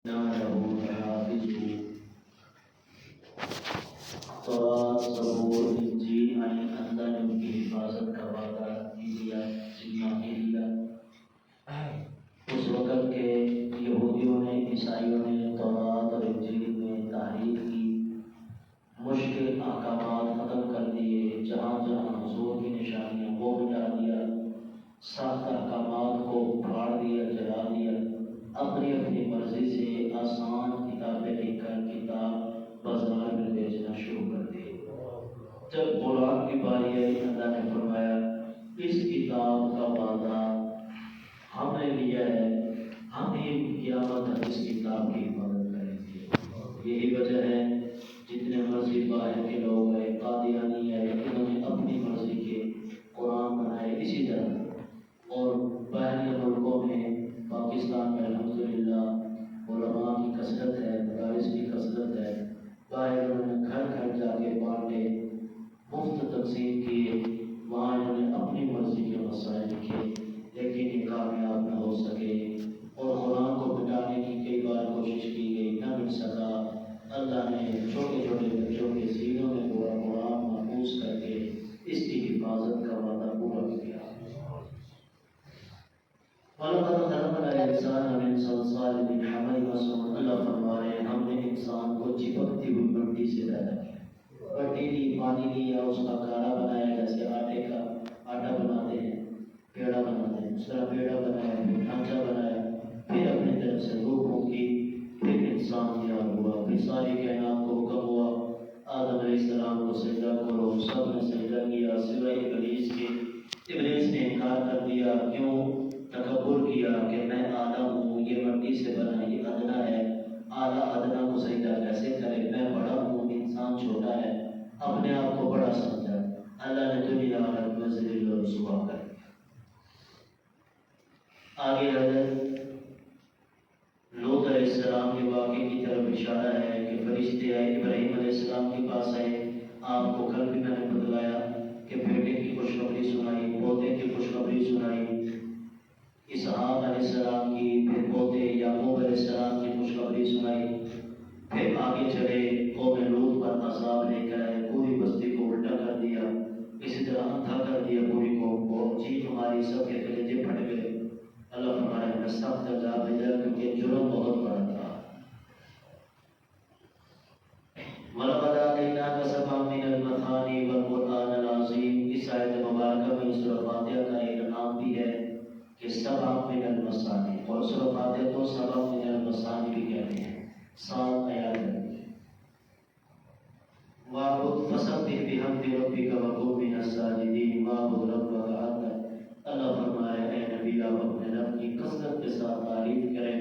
له حافظ تورات زبور انجیل اللہ نے ان کی حفاظت کا وعدہ دیا ذمہ لیا۔ اس وقت کے یہودیوں نے عیسائیوں نے تورات اور انجیل میں تحریف کی، مشکل احکامات ختم کر دیے، جہاں جہاں حضور کی نشانیاں وہ مٹا دیا، سخت احکامات کو پھاڑ دیا، جلا دیا، اپنی اپنی مرضی سے آسان کتابیں لکھ کر کتاب بازار میں بیچنا شروع کر دی۔ جب قرآن کی باری آئی، اللہ نے فرمایا اس کتاب کا وعدہ ہم نے لیا ہے، ہم ہی قیامت تک اس کتاب کی حفاظت کریں گے۔ یہی وجہ ہے جتنے مرضی باہر کے لوگ ہیں، قادیانی ہے، انہوں نے اپنی مرضی کے قرآن بنائے اسی طرح، اور باہری ملکوں میں پاکستان میں الحمدللہ علماء کی کثرت ہے، مدارس کی کثرت ہے، باہر انہوں نے گھر گھر جا کے بانٹے، مفت تقسیم کیے، وہاں انہوں نے اپنی مرضی کے مسائل لکھے، لیکن یہ کامیاب نہ ہو سکے، اور قرآن کو مٹانے کی کئی بار کوشش کی گئی، نہ مل سکا۔ اللہ نے چھوٹے چھوٹے بچوں کے سینوں میں پورا قرآن محفوظ کر کے اس کی حفاظت کا وعدہ پورا کیا۔ وَلَقَدْ خَلَقْنَا الْإِنسَانَ مِنْ صَلْصَالٍ مِنْ حَمَإٍ مَسْنُونٍ۔ اللہ فرما رہے ہیں ہم نے انسان کو چپکتی ہوئی مٹی سے پیدا کیا، مٹی لی، پانی لیا، اس کا کاڑا بنایا، جیسے آٹے کا آٹا بناتے ہیں، پیڑا بناتے ہیں، اس طرح پیڑا بنایا، پھر ڈھانچہ بنایا، پھر اپنی طرف سے روح پھونکی، پھر انسان تیار ہوا، پھر ساری کائنات کو حکم ہوا آدم علیہ السلام کو سجدہ کرو، سب نے سجدہ کیا سوائے ابلیس کے۔ ابلیس نے انکار کر دیا، کیوں؟ تکبر کیا کہ میں اعلیٰ ہوں، یہ مٹی سے بنا، یہ ادنا ہے، اعلیٰ ادنا کو سجدہ کیسے کرے، میں بڑا ہوں، انسان چھوٹا ہے، اپنے آپ کو بڑا سمجھا۔ اللہ نے دنیا آخرت میں ذلیل و رسوا کر دیا۔ آگے حضرت لوط علیہ السلام کے واقعے کی طرف اشارہ ہے کہ فرشتے آئے، ابراہیم علیہ السلام کے پاس آئے، آپ کو کل بھی میں نے بتلایا کہ بیٹے کی خوشخبری سنائی، پوتے کی خوشخبری سنائی، اسحاق علیہ السلام کی، پھر پوتے یعقوب علیہ السلام کی خوشخبری سنائی، پھر آگے چلے قوم لوط پر عذاب لے کر آئے، پوری بستی کو الٹا کر دیا، اسی طرح اندھا کر دیا پوری قوم کو، جی ہماری سب کے کلیجے پھٹ گئے۔ اللہ فرمایا میں سخت عذاب بھیجا کیونکہ جرم بہت بڑا تھا۔ وَلَقَدْ آتَيْنَاكَ سَبْعًا مِنَ الْمَثَانِي وَالْقُرْآنَ الْعَظِيمَ۔ اس آیت مبارکہ میں سورہ فاتحہ کا ایک نام بھی ہے کہ سبع من المثانی، اور سورہ فاتحہ کو سبع من المثانی بھی کہتے ہیں، 7 آیات ہیں۔ وَاعْبُدْ فَسَبِّحْ بِحَمْدِ رَبِّكَ وَكُن مِّنَ السَّاجِدِينَ وَاعْبُدْ رَبَّكَ حَتَّىٰ۔ اللہ فرمایا اے نبی آپ اپنے رب کی کثرت کے ساتھ تعریف کریں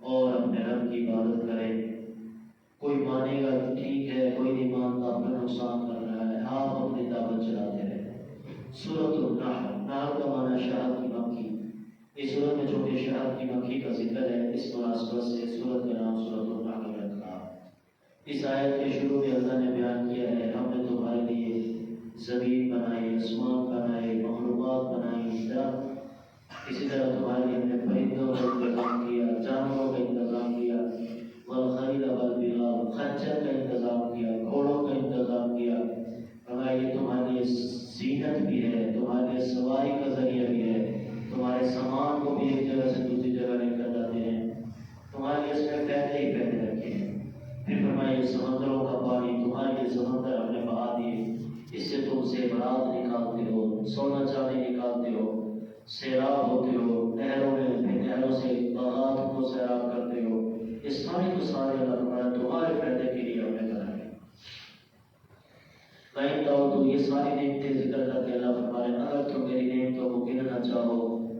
اور اپنے رب کی عبادت کریں۔ کوئی مانے گا ٹھیک ہے، کوئی نہیں مانتا اپنا نقصان کر رہا ہے، آپ اپنی دعوت چلاتے رہیں۔ سورۃ النحل، نحل کا معنی شہد کی مکھی، اس سورت میں چونکہ شہد کی مکھی کا ذکر ہے، اس مناسبت سے سورت کا نام سورۃ النحل رکھا۔ اس آیت کے شروع میں اللہ نے بیان کیا ہے ہم نے تمہارے لیے زمین بنائی، آسمان بنائے، مخلوقات بنائی، درخت، اسی طرح تمہارے لیے ہم نے پرندوں کا انتظام کیا، جانوروں کا انتظام کیا، والخیل والبغال، خچر کا انتظام کیا، گھوڑوں کا انتظام کیا۔ فرمایا یہ تمہارے لیے زینت بھی ہے، تمہارے لیے سواری کا ذریعہ بھی ہے، تمہارے سامان کو بھی ایک جگہ سے دوسری جگہ لے کر جاتے ہیں، تمہارے لیے اس میں فائدے ہی فائدے رکھے ہیں۔ پھر فرمایا سمندروں کا پانی تمہارے لیے سمندر ہم نے بہا دیے، اس سے تم زیورات نکالتے ہو، سونا چاندی نکالتے ہو، سیراب ہوتے ہو، نہروں میں، پھر نہروں سے باغات کو سیراب کرتے ہو، یہ سارے تو سارے اللہ فرمایا تمہارے فائدے کے لیے ہم نے بنائے۔ وَإِن تَعُدُّوا، یہ ساری نعمتیں ذکر کر کے اللہ فرمایا اگر تم میری نعمتوں کو گننا چاہو،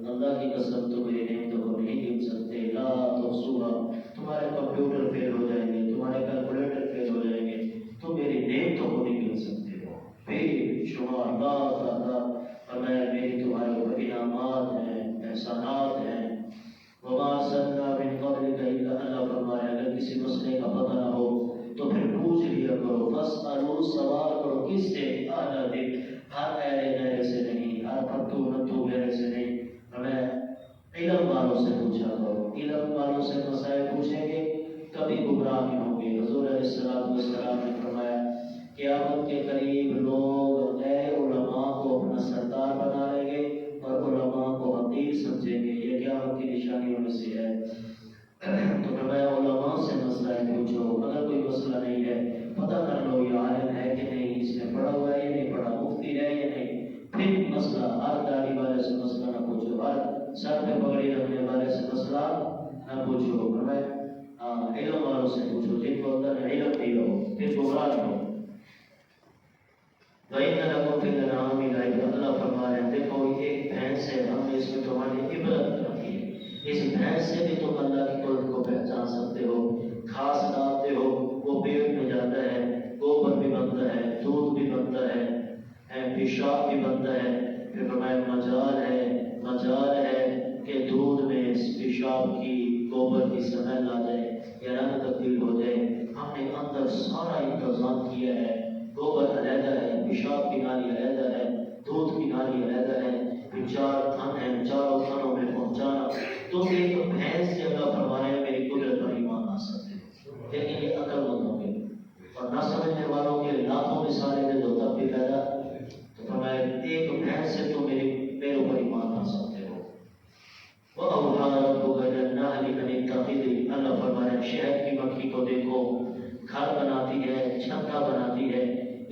اللہ کی قسم تم میری نعمتوں کو نہیں گن سکتے، لا تحصوها، تمہارے کمپیوٹر فیل ہو جائیں گے، تمہارے کیلکولیٹر فیل ہو جائیں گے، تم میری نعمتوں کو نہیں گن سکتے ہو، بے شمار لا تعداد۔ فرمایا میری تمہارے اوپر انعامات ہیں، احسانات ہیں۔ وما ارسلنا من قبلک الا، اللہ فرمایا اگر کسی مسئلے کا پتہ نہ ہو تو پھر پوچھ لیا کرو، فاسألوا، سوال کرو، کس سے؟ اہل ذکر، ہر اہل غیر سے نہیں، ہر پتو نتو غیر سے نہیں، ہمیں علم والوں سے پوچھا کرو۔ علم والوں سے مسائل پوچھیں گے قیامت کے قریب لوگ نئے علماء کو اپنا سردار بنا لیں گے اور علماء کو حقیر سمجھیں گے. یہ قیامت کی نشانیوں میں سے ہے. تو فرمایا علماء سے مسئلہ پوچھو، اگر کوئی مسئلہ نہیں ہے پتہ کر لو یہ عالم ہے کہ نہیں، اس نے پڑھا ہوا ہے یا نہیں پڑھا، مفتی ہے یا نہیں. پھر مسئلہ ہر داڑھی والے سے مسئلہ نہ پوچھو، ہر سر پہ پگڑی رکھنے والے سے مسئلہ نہ پوچھو. فرمایا علم والوں سے پوچھو جن کو اندر علم بھی ہو، پھر گمراہ نہ ہو. وَإِنَّ لَكُمْ فِي الْأَنْعَامِ لَعِبْرَةً. اللہ فرما رہے ہیں دیکھو ایک بھینس ہے، ہم نے اس میں تمہاری عبرت رکھی ہے. اس بھینس سے بھی تم اللہ کی قدرت کو پہچان سکتے ہو. گھاس ڈالتے ہو وہ پیٹ میں جاتا ہے، گوبر بھی بنتا ہے، دودھ بھی بنتا ہے، پیشاب بھی بنتا ہے. پھر فرمایا مجال ہے کہ دودھ میں پیشاب کی گوبر کی سمیل آ جائے یا رنگ تبدیل ہو جائے. ہم نے اندر سارا انتظام کیا ہے. گوبر علیحدہ ہے، پیشاب کی نالی علیحدہ ہے، دودھ کی نالی علیحدہ ہے. پھر 4 تھن ہیں، چاروں تھنوں میں پہنچانا. تو ایک بھینس سے اللہ فرمایا ہے میری قدرت پر ایمان آ سکتے ہیں. لیکن یہ عقل مندوں کے اور نہ سمجھنے والوں کے لاکھوں مثالیں دے دو تب بھی پیدا. تو فرمایا ایک بھینس سے تو میرے اوپر ایمان آ سکتے ہو. وَأَوْحَىٰ رَبُّكَ إِلَى النَّحْلِ أَنِ اتَّخِذِي. اللہ فرمایا شہد کی مکھی کو دیکھو گھر بناتی ہے، چھتا بناتی ہے.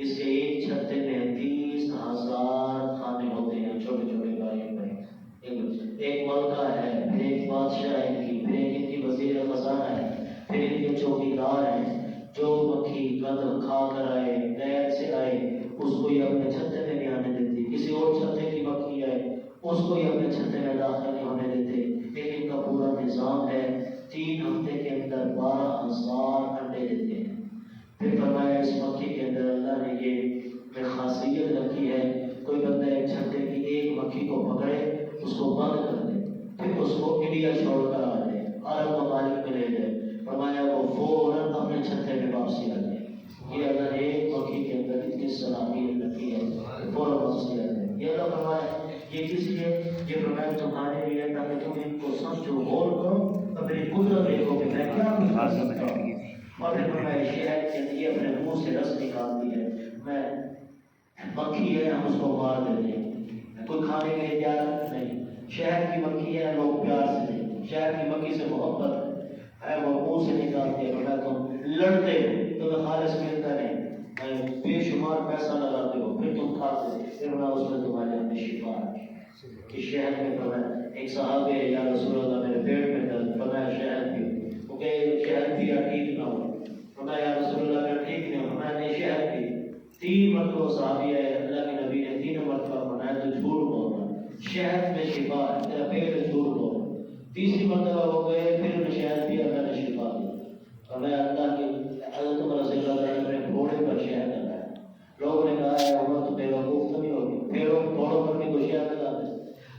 اس کے ایک چھتے میں 30,000 کھانے ہوتے ہیں، چھوٹے چھوٹے بھائی بھائی. ایک ملکہ ہے، پھر ایک بادشاہ ہے ان کی، پھر ایک ان کی وزیر خزانہ ہے، پھر ان کے چوکیدار ہیں. جو مکھی گند کھا کر آئے، غیر سے آئے، اس کو یہ اپنے چھتے میں نہیں آنے دیتی. کسی اور چھتے کی مکھی آئے اس کو یہ اپنے چھتے میں داخل نہیں ہونے دیتے. لیکن کا پورا نظام ہے 3 ہفتے کے اندر 12,000 انڈے دیتے ہیں. پھر فرمایا اس مکھی کے اندر اللہ نے یہ خاصیت رکھی ہے، کوئی بندہ ایک چھتے کی ایک مکھی کو پکڑے، اس کو بند کر دے، پھر اس کو انڈیا چھوڑ کر آ جائے، عرب ممالک میں لے جائے. فرمایا وہ فوراً اپنے چھتے میں واپسی آ جائے. یہ اللہ نے ایک مکھی کے اندر اتنی صلاحیت رکھی ہے، فوراً واپسی آ جائے. یہ اللہ فرمایا یہ کس لیے؟ یہ فرمایا تمہارے لیے تاکہ تم ان کو سمجھو، غور کرو اور میری قدرت دیکھو کہ میں کیا کر سکتا ہوں. اور پھر فرمایا شہد کے لیے اپنے منہ سے رس نکالتی ہے. میں مکھی ہے ہم اس کو مار دیتے ہیں، کوئی کھانے کے لیے تیار نہیں. شہد کی مکھی ہے لوگ پیار سے نہیں، شہد کی مکھی سے محبت ہے، وہ منہ سے نکالتے ہیں. فرمایا تم لڑتے ہو تمہیں خالص ملتا نہیں، بے شمار پیسہ لگاتے ہو، پھر تم کھاتے. پھر اس میں تمہارے اندر شفا ہے کہ شہد میں. فرمایا ایک صحابی ہے یا رسول اللہ میرے پیٹ میں درد، فرمایا شہد پی. وہ کہ شہد پیا ٹھیک نہ ہو. فرمایا یا رسول اللہ میرا ٹھیک نہیں ہو. فرمایا نہیں شہد پی. 3 مرتبہ صحابی ہے اللہ کے نبی نے 3 مرتبہ فرمایا تو جھوٹ بولنا، شہد میں شفا ہے، تیرا پیٹ جھوٹ بولنا. تیسری مرتبہ ہو گئے پھر انہیں شہد پیا، اللہ نے شفا دی. فرمایا اللہ کے حضرت عمر رضی اللہ عنہ نے گھوڑے پر شہد لگایا. لوگوں نے کہا ہے عمر تو بیوقوف تو نہیں ہوگی، پھر گھوڑوں پر بھی کوئی شہد لگاتے.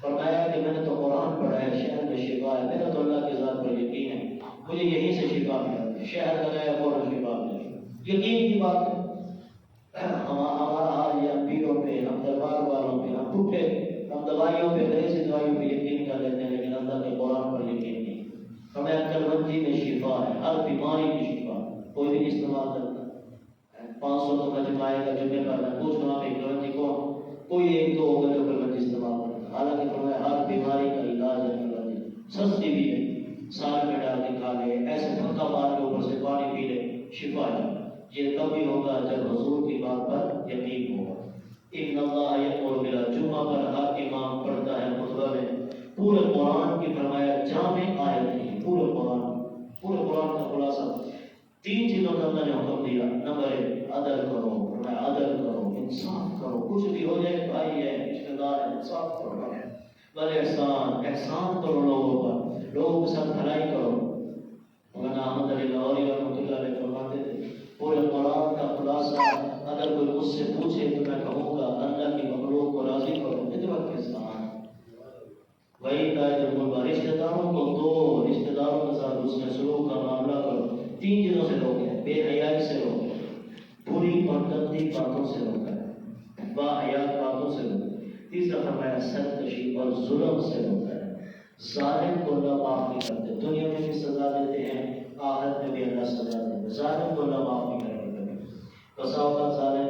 فرمایا کہ میں نے تو قرآن پڑھا ہے شہد میں شفا ہے، میرا تو اللہ کی ذات پر یقین ہے، مجھے یہیں سے شفا ملا. شہد لگایا فوراً شفا ملی. یقین کی بات ہے. ہمارا حال یا پیروں پہ، ہم دربار والوں پہ، ہم ٹوٹے، ہم دوائیوں پہ، غریزی دوائیوں پہ یقین کر لیتے ہیں لیکن اللہ کے قرآن پر یقین نہیں. ہمیں کلبندی میں شفا ہے، ہر بیماری کی شفا. کوئی بھی نہیں استعمال کرتا. 500 تو مجموعے کا جمعے پر میں پوچھ رہا ہوں کلبندی کون؟ کوئی ایک دو ہوگا جو کلبندی استعمال کرتا. حالانکہ فرمایا ہر بیماری کا علاج ہے کلبندی. سستی بھی ہے، سال میں ڈال کے کھا لے، ایسے پھکا مار کے اوپر سے پانی پی لے، شفا ہے. یہ تبھی ہوگا جب حضور کی بات پر یقین ہوگا. ان اللہ یأمر بالعدل. جمعہ پر ہر امام پڑھتا ہے خطبہ میں پورے قرآن کی فرمایا جامع آیت ہے. پورے قرآن کا خلاصہ 3 چیزوں کا اللہ نے حکم دیا. نمبر 1 عدل کرو، فرمایا عدل کرو، انصاف کرو، کچھ بھی ہو جائے بھائی ہے رشتے دار ہے، انصاف کرو. بل احسان کرو لوگوں پر، لوگوں کے ساتھ بھلائی کرو. مولانا احمد علی لاہوری رحمۃ اللہ علیہ فرماتے تھے پورے قرآن کا خلاصہ اگر کوئی مجھ سے پوچھے تو میں کہوں گا اللہ کی مخلوق کو راضی کرو، خدمت کے ساتھ. وہی قائد القربہ، رشتے داروں کو دو، رشتے داروں کے ساتھ اس نے سلوک کا معاملہ کرو. 3 چیزوں سے روکے، بے حیائی سے روکے، بری اور گندی باتوں سے روکے، باحیات باتوں سے روکے. تیسرا فرمایا سرکشی اور ظلم سے روکا ہے. ظالم کو اللہ معاف نہیں کرتے، دنیا میں بھی سزا دیتے ہیں، آخرت میں بھی اللہ سزا دیتے ہیں. ظالم کو اللہ معاف نہیں کرتے. بسا اوقات ظالم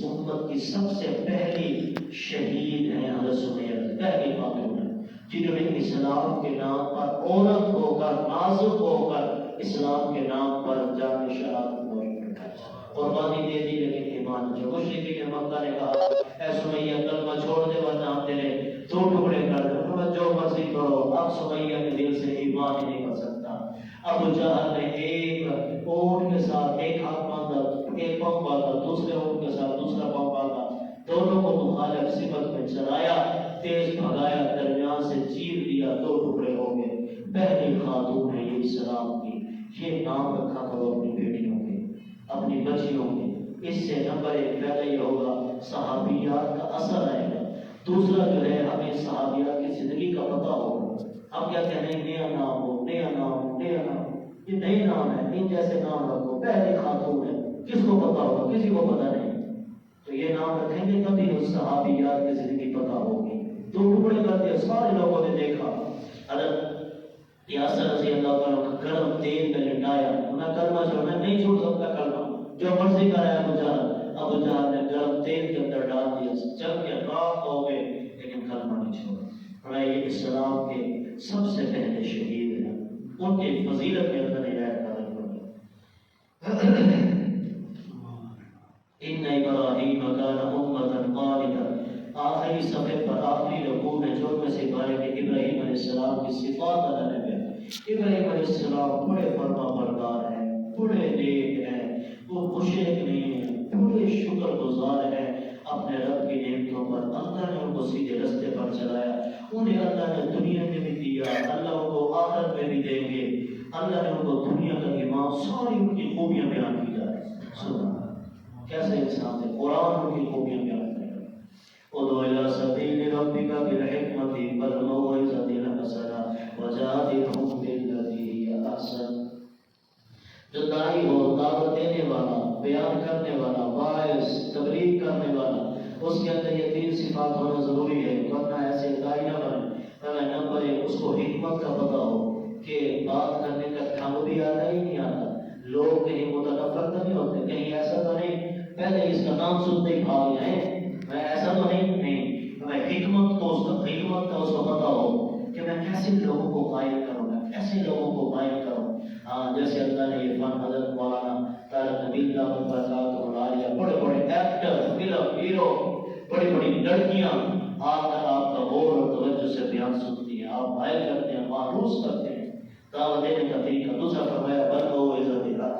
امت کی سب سے پہلی شہید ہیں حضرت سمیہ، پہلی خاتون ہیں جنہوں نے اسلام کے نام پر عورت ہو کر، نازک ہو کر اسلام کے نام پر جان شہادت قربانی دے دی، لیکن ایمان جو مشرکین مکہ نے کہا اے سمیہ کلمہ چھوڑ دے ورنہ ہم تیرے دو ٹکڑے کر دیں، فرمایا جو مرضی کرو۔ اب سمیہ کے دل سے ایمان ہی نہیں کر سکتا۔ ابو جہل نے ایک اونٹ کے ساتھ ایک ہاتھ باندھا، ایک پاؤں باندھا، دوسرے اونٹ کے ساتھ دوسرا پاؤں باندھا، دونوں کو مخالف صفت میں چلایا، تیز بھگایا، درمیان سے چیر دیا، دو ٹکڑے ہو گئے۔ پہلی خاتون ہے یہ اسلام کی، یہ نام رکھا کرو اپنی بیٹیوں کے، اپنی بچیوں کے۔ اس سے نمبر ایک پہلے یہ ہوگا صحابیات کا اثر آئے گا، دوسرا جو ہے ہمیں صحابیات کی زندگی کا پتہ ہوگا۔ ہم کیا کہہ رہے ہیں نیا نام ہو، نیا نام ہو، نیا نام ہو، یہ نئے نام ہے، ان جیسے نام رکھو۔ پہلی خاتون ہے، کس کو پتا ہوگا؟ کسی کو پتا نہیں، تو یہ نام رکھیں گے تبھی اس صحابیات کی زندگی پتا ہوگی۔ دو ٹکڑے کر دیا، سارے لوگوں نے دیکھا، حضرت یاسر رضی اللہ عنہ کا گرم تیل میں لٹایا، انہیں کلمہ چھوڑنا نہیں چھوڑ سکتا، کلمہ جو مرضی کرے ابو جہل نے گرم تیل کے اندر ڈال دیا، جب کے راک ہو گئے لیکن کلمہ نہیں چھوڑا۔ یہ اسلام کے سب سے پہلے شہید ہیں، ان کی فضیلت کے اندر ہدایت نازل ہوئی۔ ان ابراہیم کان امۃ قانتا، آخری صفحے پر آخری رکوع میں جو میں سے بارے کہ ابراہیم علیہ السلام کی صفات اللہ نے بیان۔ ابراہیم علیہ السلام بڑے فرما بردار ہیں، بڑے نیک ہیں، وہ مشرک نہیں ہیں، بڑے شکر گزار ہیں اپنے رب کی نعمتوں پر۔ اللہ نے ان کو سیدھے رستے پر چلایا، انہیں اللہ نے دنیا میں بھی دیا، اللہ ان کو آخرت میں بھی دیں گے۔ اللہ نے ان کو دنیا کا امام، ساری ان کی خوبیاں بیان کی جا رہی ہیں۔ کیسے انسان ہے، قرآن کی خوبیاں بیان کرے گا۔ ادعو الی سبیل ربک بالحکمۃ والموعظۃ الحسنہ وجادلھم باللتی ہی احسن۔ جو داعی ہو، دعوت دینے والا، بیان کرنے والا، باعث تبلیغ کرنے والا، اس کے اندر یہ تین صفات ہونا ضروری ہے، ورنہ ایسے داعی نہ بنے۔ نمبر ایک، اس کو حکمت کا پتہ ہو کہ بات کرنے کا ڈھنگ بھی آتا ہی نہیں آتا، لوگ کہیں متنفر تو نہیں ہوتے، کہیں ایسا تو نہیں پہلے اس کا نام سنتے ہی بھاگ جائیں، میں ایسا تو نہیں میں حکمت کو اس کو پتہ ہو کہ میں کیسے لوگوں کو قائل کروں گا، کیسے لوگوں کو قائل کروں۔ جیسے اللہ نے یہ فن حضرت مولانا طارق نبیل دعوت برکاتہ عالیہ، بڑے بڑے ایکٹر، فلم ہیرو، بڑی بڑی لڑکیاں آ کر آپ کا غور اور توجہ سے بیان سنتی ہیں، آپ قائل کرتے ہیں، مانوس کرتے ہیں، دعوت دینے کا طریقہ۔ دوسرا فرمایا بلغوا عزت اللہ،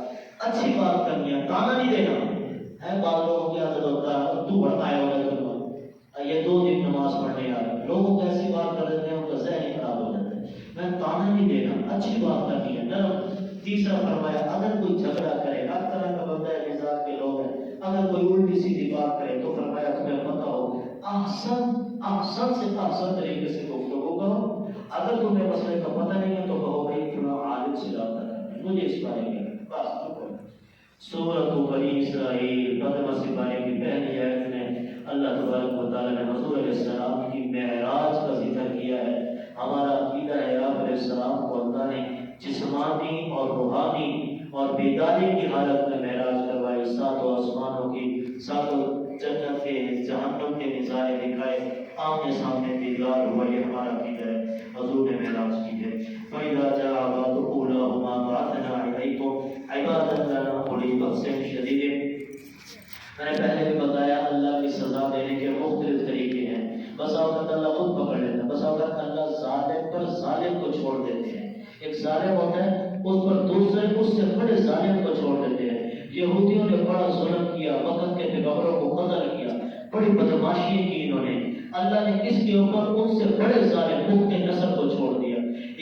اچھی بات کرنی ہے، تانا نہیں دینا ہے۔ بعض لوگوں کی عادت ہوتا ہے تو بڑھایا ہوگا تمہیں، یہ 2 دن نماز پڑھنے آ رہے، لوگوں کو ایسی بات کر دیتے ہیں، ان کا ذہن خراب ہو جاتا ہے۔ میں تانا نہیں دینا، اچھی بات کرنی ہے، نرم۔ تیسرا فرمایا اگر کوئی جھگڑا کرے، ہر طرح کا بندہ مزاج کے لوگ ہیں، اگر کوئی الٹی سیدھی بات کرے تو فرمایا تمہیں پتہ ہو احسن سے احسن طریقے سے گفتگو کرو۔ اگر تمہیں مسئلے کا پتہ نہیں ہے تو کہو بھائی تمہیں عالم سے رابطہ کرنا ہے، مجھے اس بارے میں بس چپ ہے۔ سورۃ بنی اسرائیل بدر سے بارے کی پہلی آیت میں اللہ تبارک و تعالیٰ نے حضور علیہ السلام کی معراج کا ذکر کیا ہے۔ ہمارا عقیدہ ہے آپ علیہ السلام کو اللہ نے جسمانی اور روحانی اور بیداری کی حالت میں معراج کروائی، 7 آسمانوں کی، 7 جنت کے جہنم کے نظارے دکھائے، آمنے سامنے دیدار ہوا، یہ ہمارا عقیدہ ہے۔ حضور نے معراج کی ہے۔ فَإِذَا جَاءَ وَعْدُ أُولَاهُمَا بَعَثْنَا عَلَيْكُمْ عِبَادًا لَنَا أُولِي بَأْسٍ شَدِيدٍ۔ میں نے پہلے بھی بتایا اللہ کی سزا دینے کے مختلف طریقے ہیں۔ بس اوقات اللہ خود پکڑ لیتا ہے، بس اوقات اللہ ظالم پر ظالم کو چھوڑ دیتے ہیں۔ ایک ظالم ہوتا ہے، اس پر دوسرے اس سے بڑے ظالم کو چھوڑ دیتے ہیں۔ یہودیوں نے بڑا ظلم کیا، وقت کے پیغمبروں کو قتل کیا، بڑی بدماشی کی انہوں نے، اللہ نے اس کے اوپر ان سے بڑے ظالم بخت نصر کو چھوڑ دیا۔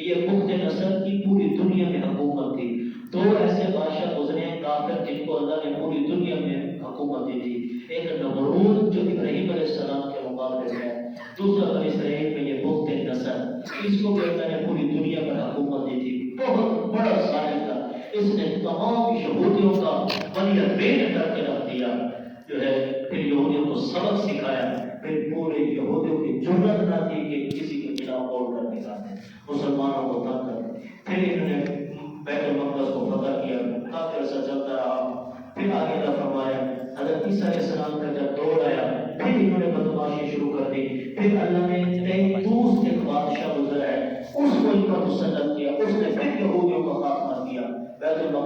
یہ بخت نصر کی پوری دنیا میں حکومت تھی۔ 2 ایسے بادشاہ گزرے ہیں کافر جن کو اللہ نے پوری دنیا میں حکومت دی تھی، ایک نمرود جو ابراہیم علیہ السلام کے مقابلے میں ہے، دوسرا بنی اسرائیل میں یہ بخت نصر، اس کو بھی اللہ نے پوری دنیا پر حکومت دی تھی، بہت بڑا ظالم تھا۔ اس نے تمام یہودیوں کا بنیاد بیٹ کر کے رکھ دیا، جو ہے پھر یہودیوں کو سبق سکھایا، پھر پورے یہودیوں کی جرأت نہ تھی کہ کسی کے خلاف بول کر نکالیں، مسلمانوں کو تنگ کر، پھر انہوں نے بیت المقدس کو فتح کیا، کافی عرصہ چلتا رہا۔ پھر آگے اللہ فرمایا حضرت عیسیٰ علیہ السلام کا جب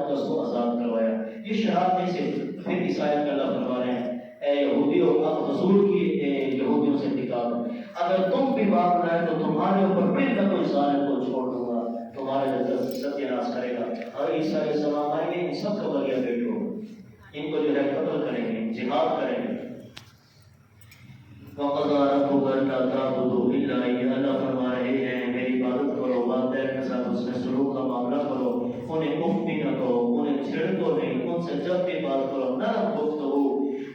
کا اس کو آزاد کروایا. یہ شراب میں سے پھر عیسائیت کا اللہ فرما رہے ہیں اے یہودیوں اب حضور کی یہودیوں سے نکال دو. اگر تم بھی بات لائے تو تمہارے اوپر پھر کا کوئی ظالم کو چھوڑ دوں گا تمہارے ستیہ ناش کرے گا. اور عیسیٰ علیہ السلام آئیں گے ان سب کو بغیر بیٹھو ان کو جو ہے قتل کریں گے جہاد کریں گے. وَقَضَىٰ رَبُّكَ أَلَّا تَعْبُدُوا إِلَّا إِيَّاهُ اللہ فرما رہے ہیں میری عبادت کرو والدین کے ساتھ اس میں سلوک کا معاملہ کرو انہیں اف بھی نہ کرو انہیں چھڑکو نہیں ان سے جب بھی بات کرو نرم گفتگو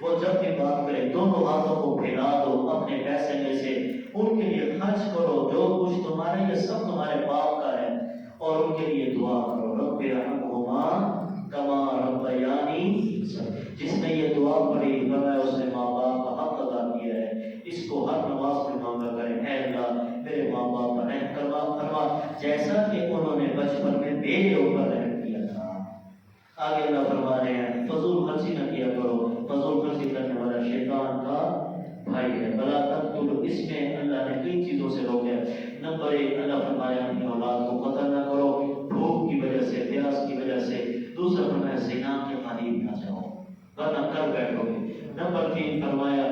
وہ جب بھی بات کرے دونوں ہاتھوں کو پھیلا دو اپنے پیسے میں سے ان کے لیے خرچ کرو جو کچھ تمہارے یہ سب تمہارے باپ کا ہے اور ان کے لیے دعا کرو رب ارحمہما کما ربیانی جس نے یہ دعا پڑھی فرمایا اس نے ماں باپ کا حق ادا کیا ہے. اس کو ہر نماز میں مانگا کریں اے اللہ میرے ماں باپ پر رحم فرما جیسا کہ انہوں نے بچپن میں میرے اوپر رحم کیا تھا. آگے اللہ فرما رہے ہیں فضول خرچی نہ کیا کرو فضول خرچی کرنے والا شیطان کا بھائی ہے. بلا تقتلوا اس میں اللہ نے کئی چیزوں سے روکا ہے. نمبر 1 اللہ فرمایا اپنی اولاد کو قتل نہ کرو بھوک کی وجہ سے پیاس کی وجہ سے. دوسرا فرمایا زنا کے قریب نہ جاؤ ورنہ کر بیٹھو گے. نمبر 3 فرمایا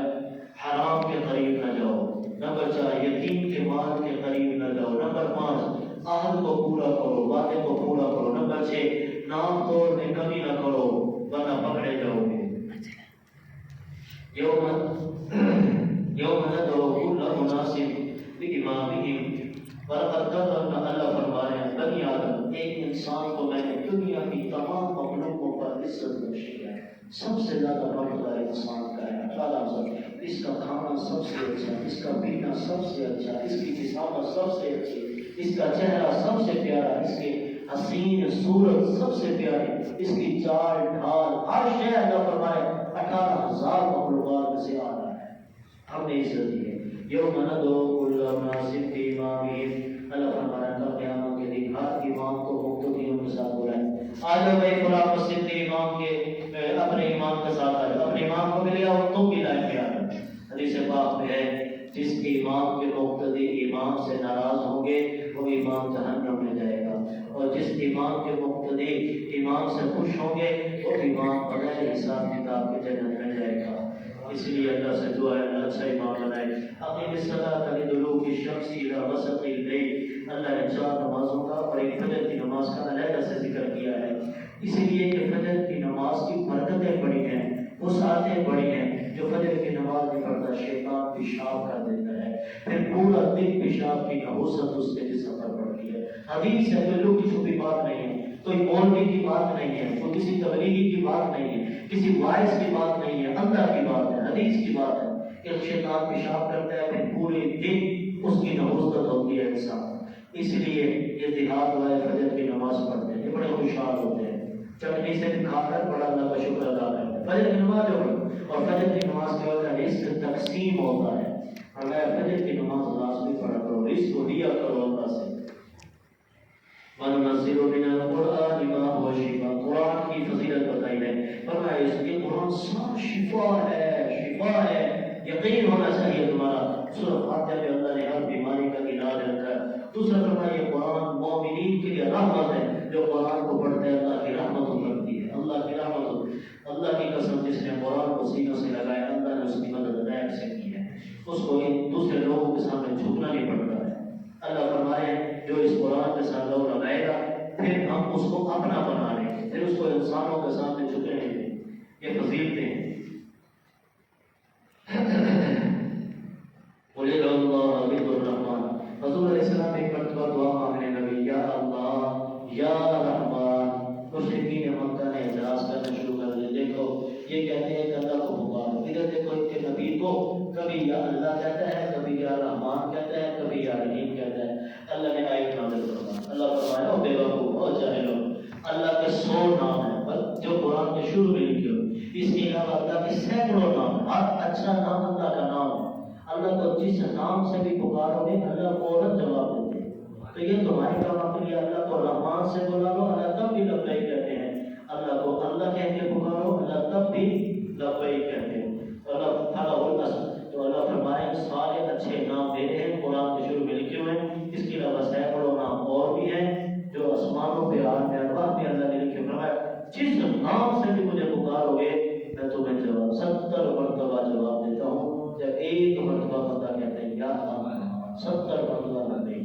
حرام کے قریب نہ جاؤ. نمبر 4 یتیم کے مال کے قریب نہ جاؤ. نمبر 5 عہد کو پورا کرو وعدے کو پورا کرو. نمبر 6 نام توڑ میں کمی نہ کرو ورنہ پکڑے جاؤ گے. یوم ندعو کل اناس بإمامہم وَلَقَدْ كَرَّمْنَا اللہ فرما رہے ہیں بنی آدم ایک انسان کو میں نے دنیا کی تمام مخلوقوں پر عزت بخشی ہے. سب سے زیادہ مرتبہ انسان کا ہے. اعلیٰ افضل اس کا کھانا سب سے اچھا اس کا پینا سب سے اچھا اس کی فضاوت سب سے اچھی اس کا چہرہ سب سے پیارا اس کے حسین صورت سب سے پیاری اس کی چال ڈھال ہر شے اللہ فرمائے 18,000 مخلوقات میں سے آ رہا ہے. ہم نے عزت دی ہے. یوم ندعو کل اناس بإمامہم اللہ فرمایا تھا قیامت کے دن ہر امام کو مقتدیوں کے ساتھ بلائیں. آج بھائی فلاں مسجد کے امام کے اپنے امام کے ساتھ آئے اپنے امام کو ملے اور تم بھی لائیں گے. حدیث پاک میں ہے جس امام کے مقتدی امام سے ناراض ہوں گے وہ امام جہنم میں جائے گا اور جس امام کے مقتدی امام سے خوش ہوں گے وہ امام بغیر حساب کتاب کے جنت میں جائے گا. اس لیے اللہ سے دعا ہے اللہ اچھا امام بنائے. اقیم الصلاۃ لدلوک الشمس الی غسق الليل اللہ نے 4 نمازوں کا اور ایک فجر کی نماز کا علیحدہ سے ذکر کیا ہے. اس لیے کہ فجر کی نماز کی برکتیں بڑی ہیں وسعتیں بڑی ہیں. جو فجر کی نماز نہیں پڑھتا شیطان پیشاب کر دیتا ہے پھر پورا دن پیشاب کی نحوست اس کے جسم پر پڑتی ہے. حدیث ہے کوئی لوگ کی چھپی بات نہیں ہے کوئی بولنے کی بات نہیں ہے کوئی کسی تبلیغی کی بات نہیں ہے کسی وائس کی بات نہیں ہے اللہ کی بات ہے حدیث کی بات ہے کہ شیطان پیشاب کرتا ہے پھر پورے دن اس کی نحوست ہوتی ہے انسان. اس لیے یہ دیہات والے فجر کی نماز پڑھتے ہیں یہ بڑے خوشحال ہوتے ہیں. چٹنی سے کھا کر بڑا اللہ کا شکر ادا کرتے ہیں. فجر کی نماز اور فجر کی نماز کے وقت رزق تقسیم ہوتا ہے. اگر فجر کی نماز لازمی پڑھا کرو رزق کو دیا کرو اللہ سے. وَنُنَزِّلُ مِنَ الْقُرْآنِ مَا هُوَ شِفَاءٌ قرآن کی فضیلت بتائی ہے. فرمایا اس کے قرآن سب شفا ہے. یقین ہونا چاہیے تمہارا. سورۃ فاتحہ میں اللہ نے ہر بیماری کا علاج رکھا ہے. دوسرا فرمایا یہ قرآن مومنین کے لیے رحمت ہے. جو قرآن کو پڑھتے ہیں اللہ کی رحمت اترتی ہے. اللہ کی رحمت اللہ کی قسم جس نے قرآن کو سینوں سے لگایا اللہ نے اس کی مدد غیب سے کی ہے. اس کو دوسرے لوگوں کے سامنے جھکنا نہیں پڑتا ہے. اللہ فرمائے جو اس قرآن کے ساتھ لوگ لگائے گا پھر ہم اس کو اپنا بنا لیں گے پھر اس کو انسانوں کے سامنے جھکنے نہیں دیں. یہ فضیلتیں ہیں. قل اللہ عبد الرحمن حضور علیہ السلام ایک مرتبہ دعا مانگنے لگے یا اللہ یا رحمان. مشرکین مکہ نے اعتراض کرنا شروع کر دیا. دیکھو یہ کہتے ہیں کہ اللہ کو پکارو. ادھر دیکھو ان کے نبی کو کبھی یا اللہ کہتا ہے کبھی یا رحمان کہتا ہے کبھی یا رحیم کہتا ہے. اللہ نے آیت نازل فرمائی. اللہ فرمایا او بے وقوف او جاہلو اللہ کے 100 نام ہیں جو قرآن کے شروع میں لکھے ہوئے. اس کے علاوہ اللہ کے سینکڑوں نام ہیں. ہر اچھا نام اللہ کا نام ہے. اللہ کو جس نام سے بھی پکارو گے اللہ فوراً جواب دیتے ہیں. تو یہ تمہاری کام ہے اللہ کو رحمان سے بلا لو اللہ تب بھی لبیک کہتے ہیں. اللہ کو اللہ کہہ کے پکارو اللہ تب بھی لبیک کہتے ہیں. اللہ تعالیٰ تو اللہ فرمائے سارے اچھے نام دے رہے ہیں قرآن کے شروع میں لکھے ہوئے ہیں. اس کے علاوہ سینکڑوں نام اور بھی ہیں جو آسمانوں پہ عالم ارواح میں اللہ نے لکھے. فرمایا کرو گے میں تمہیں جواب 70 مرتبہ جواب دیتا ہوں. جب ایک مرتبہ بندہ کہتا ہے یا اللہ 70 مرتبہ بندے